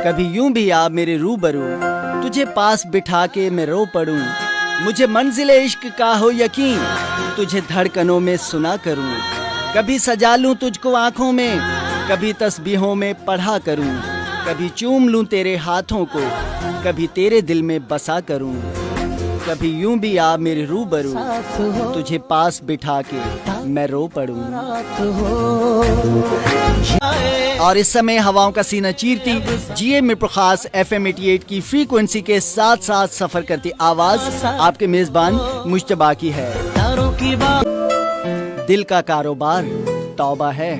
कभी यूं भी आ मेरे रूबरू, तुझे पास बिठा के मैं रो पड़ूं। मुझे मंजिले इश्क का हो यकीन, तुझे धड़कनों में सुना करूं। कभी सजा लूं तुझको आंखों में, कभी तस्बीहों में पढ़ा करूं। कभी चूम लूं तेरे हाथों को, कभी तेरे दिल में बसा करूं। कभी यूं भी आ मेरे रूबरू, तुझे पास बिठा के मैं रो पड़ूं। और इस समय हवाओं का सीना चीरती जीए मिर्पुर खास FM 88 की फ्रीक्वेंसी के साथ साथ सफर करती आवाज आपके मेजबान मुश्तबा की है। दिल का कारोबार तौबा है,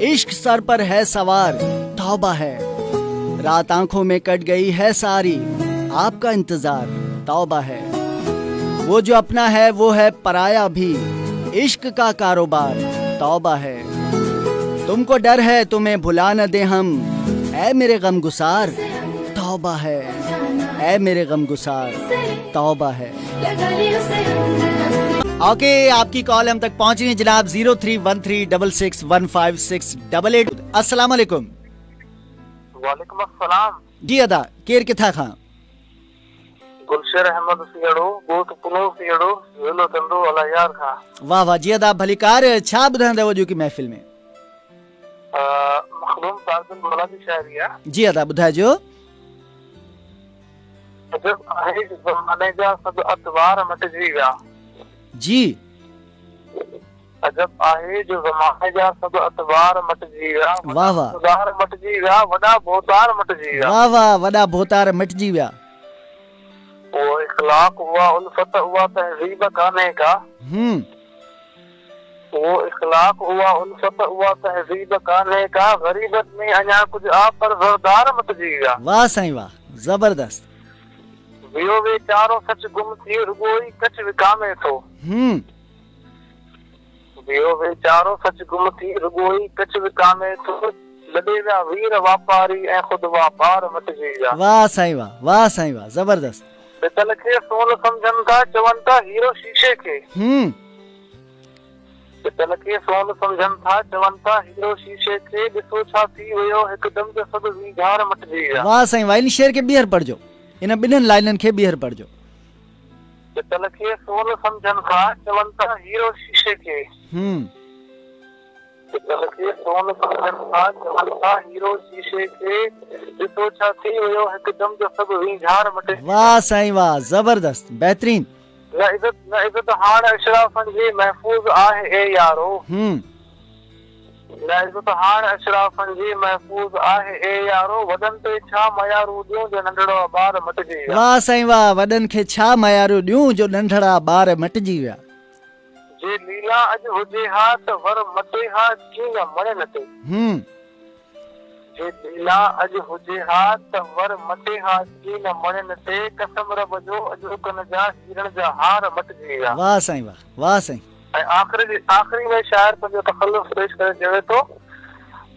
इश्क सर पर है सवार तौबा है। रात आंखों में कट गई है सारी, आपका इंतजार तौबा है। वो जो अपना है वो है पराया भी, इश्क का कारोबार तौबा है। तुमको डर है तुम्हें भुला न दे हम, ऐ मेरे गमगुसार तौबा है, ऐ मेरे गमगुसार तौबा है। ओके, आपकी कॉल हम तक पहुंच रही है जनाब 0313661568। अस्सलाम वालेकुम। वालेकुम अस्सलाम जी अदा केर किथा खां गुलशर अहमद सियड़ो गोट पुनो सियड़ो वेलो तंदो अला यार खां। वाह वाह जी अदा भलीकार छा ॿुधाईंदा वजू की महफ़िल में मखदूम ताजुल मला जी शायरी है। जी अदा ॿुधाइजो। जब आहे ज़माने जा सब अतवार मटजी विया। जी अजब आहे जो ज़माने जा सब अतवार मटजी विया। वाह वाह उदार मटजी विया, वॾा भोतार मटजी विया। वाह वाह वॾा भोतार मटजी विया। वो इखलाक हुआ उल्फत हुआ तहजीब काने का। वो इखलाक हुआ उल्फत हुआ तहजीब काने का। गरीबत में अञा कुछ आप पर ज़रदार मटजी विया। वाह साईं वाह जबरदस्त। वियो वे चारों सच गुम थी रुगोई कच विकामे थो। वियो वे चारों सच गुम थी रुगोई कच विकामे थो। लॾे विया वीर वापारी ऐं खुद वापार मटजी विया। वाह साईं वाह जबरदस्त। पितल खे सोन समझनि था चवनि था हीरो शीशे खे। पितल खे सोन समझनि था चवनि था हीरो शीशे खे। ॾिसो छा थी वियो हिकदम जो सभु वीघार मटजी विया। वाह साईं वाह, इन शेर के ॿीहर पढ़जो, इन ॿिन्हिनि लाइननि खे ॿीहर पढ़जो। पितल खे सोन समझनि था चवनि था हीरो शीशे खे। पितल खे सोन समझनि था चवनि था हीरो शीशे खे। ॾिसो छा थी वियो हिकदम जो सभु वीघार मटे। वाह साईं वाह जबरदस्त बेहतरीन। न इज़त हाण अशराफन जी महफूज आहे ए यारो। न इज़त हाण अशराफन जी महफूज आहे ए यारो। वॾनि ते छा मयारू ॾियूं जो नंढड़ो ॿार मटजी विया। वाह साईं वाह, वॾनि खे छा मयारू ॾियूं जो नंढड़ा ॿार मटजी विया। जे लीला अॼु हुजे हा त वर मटे हा कीन मणे न ते। जे लीला अॼु हुजे हा त वर मटे हा कीन मणे न ते। कसम रब जो अॼु रुकन जा हीरन जा हार मटजी विया। वाह साईं वाह साईं। ऐं आख़िरी में शाइर पंहिंजो तखल्लुस पेश करे चवे थो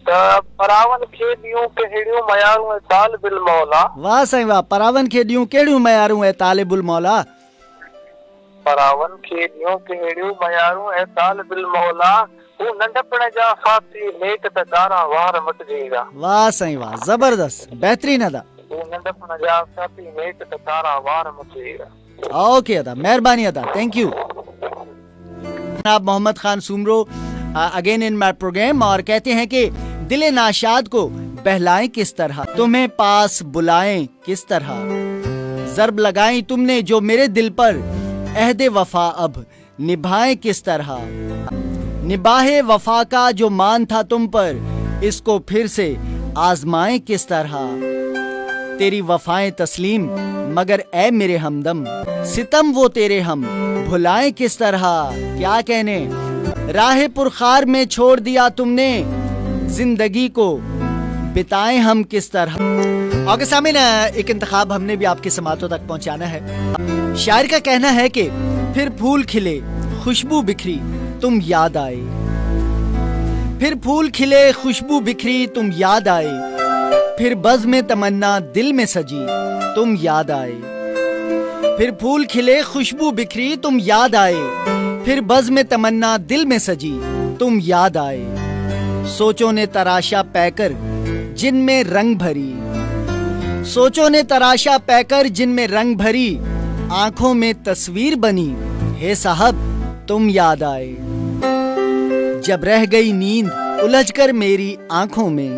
त परावन खे ॾियूं कहिड़ियूं मयारूं ऐं तालिबुल मौला। वाह साईं वाह, परावन खे ॾियूं कहिड़ियूं मयारूं ऐं तालिबुल मौला। परावन खे ॾियूं कहिड़ियूं मयारूं ऐं तालिबुल मौला। हू नंढपण जा साथी नेक त कारा वार मटजी विया। वाह साईं वाह जबरदस्त बेहतरीन अदा। हू नंढपण जा साथी नेक त कारा वार मटजी विया। ओके अदा, मेहरबानी अदा, थैंक यू। जनाब Mohammad Khan Soomro again in my program और कहते हैं कि दिले नाशाद को बहलाएं किस तरह, तुम्हें पास बुलाएं किस तरह। ज़र्ब लगाई तुमने जो मेरे दिल पर, अहदे वफा अब निभाएं किस तरह। निभाए वफा का जो मान था तुम पर, इसको फिर से आजमाएं किस तरह। तेरी वफाएं तस्लीम मगर ऐ मेरे हमदम, सितम वो तेरे हम भुलाएं किस तरह। क्या कहने राह पुरखार में छोड़ दिया तुमने, जिंदगी को बिताएं हम किस तरह। और सामने एक इंतखाब हमने भी आपके समातों तक पहुंचाना है। शायर का कहना है कि फिर फूल खिले खुशबू बिखरी तुम याद आए। फिर फूल खिले खुशबू बिखरी तुम याद आए। फिर बज़्म में तमन्ना दिल में सजी तुम याद आए। फिर फूल खिले खुशबू बिखरी तुम याद आए। फिर बज़्म में तमन्ना दिल में सजी तुम याद आए। सोचों ने तराशा पैकर जिनमें रंग भरी, सोचों ने तराशा पैकर जिनमें रंग भरी, आंखों में तस्वीर बनी, हे साहब तुम याद आए। जब रह गई नींद उलझकर मेरी आंखों में,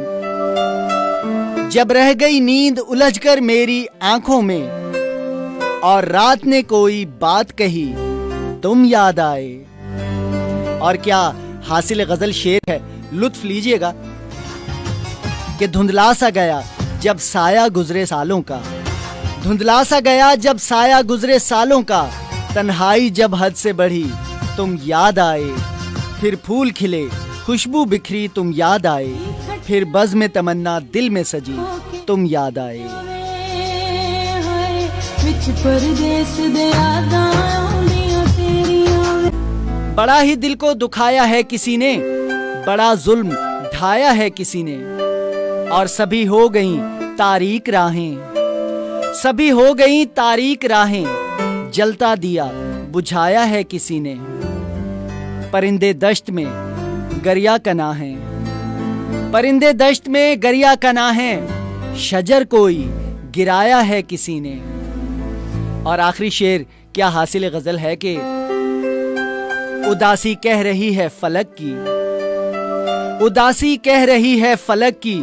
जब रह गई नींद उलझकर मेरी आंखों में, और रात ने कोई बात कही, तुम याद आए। और क्या हासिल गजल शेर है, लुत्फ लीजिएगा कि धुंधला सा गया जब साया गुजरे सालों का, धुंधला सा गया जब साया गुजरे सालों का, तन्हाई जब हद से बढ़ी तुम याद आए। फिर फूल खिले खुशबू बिखरी तुम याद आए, फिर बज़ में तमन्ना दिल में सजी तुम याद आए। बड़ा ही दिल को दुखाया है किसी ने, बड़ा जुल्म ढाया है किसी ने, और सभी हो गईं तारीक राहें, सभी हो गईं तारीक राहें, जलता दिया बुझाया है किसी ने। परिंदे दश्त में गरिया कना है, परिंदे दश्त में गरिया कना है, शजर कोई गिराया है किसी ने। और आखिरी शेर क्या हासिल गजल है कि उदासी कह रही है फलक की, उदासी कह रही है फलक की,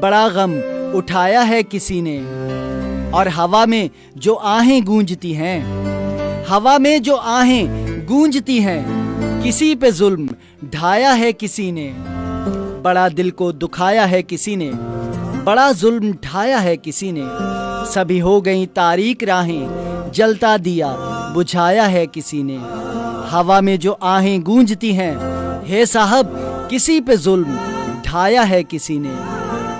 बड़ा गम उठाया है किसी ने। और हवा में जो आहें गूंजती हैं, हवा में जो आहें गूंजती हैं, किसी पे जुल्म ढाया है किसी ने। बड़ा दिल को दुखाया है किसी ने, बड़ा जुल्म ढाया है किसी ने, सभी हो गई तारीक राहें, जलता दिया बुझाया है किसी ने। हवा में जो आहें गूंजती हैं, हे साहब किसी पे जुल्म ढाया है किसी ने,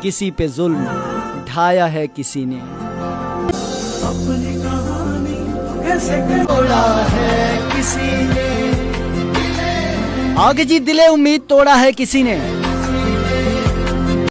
किसी पे जुल्म ढाया है किसी ने। अपनी कहानी कैसे तोड़ा है किसी ने, आगे जी दिले उम्मीद तोड़ा है किसी ने।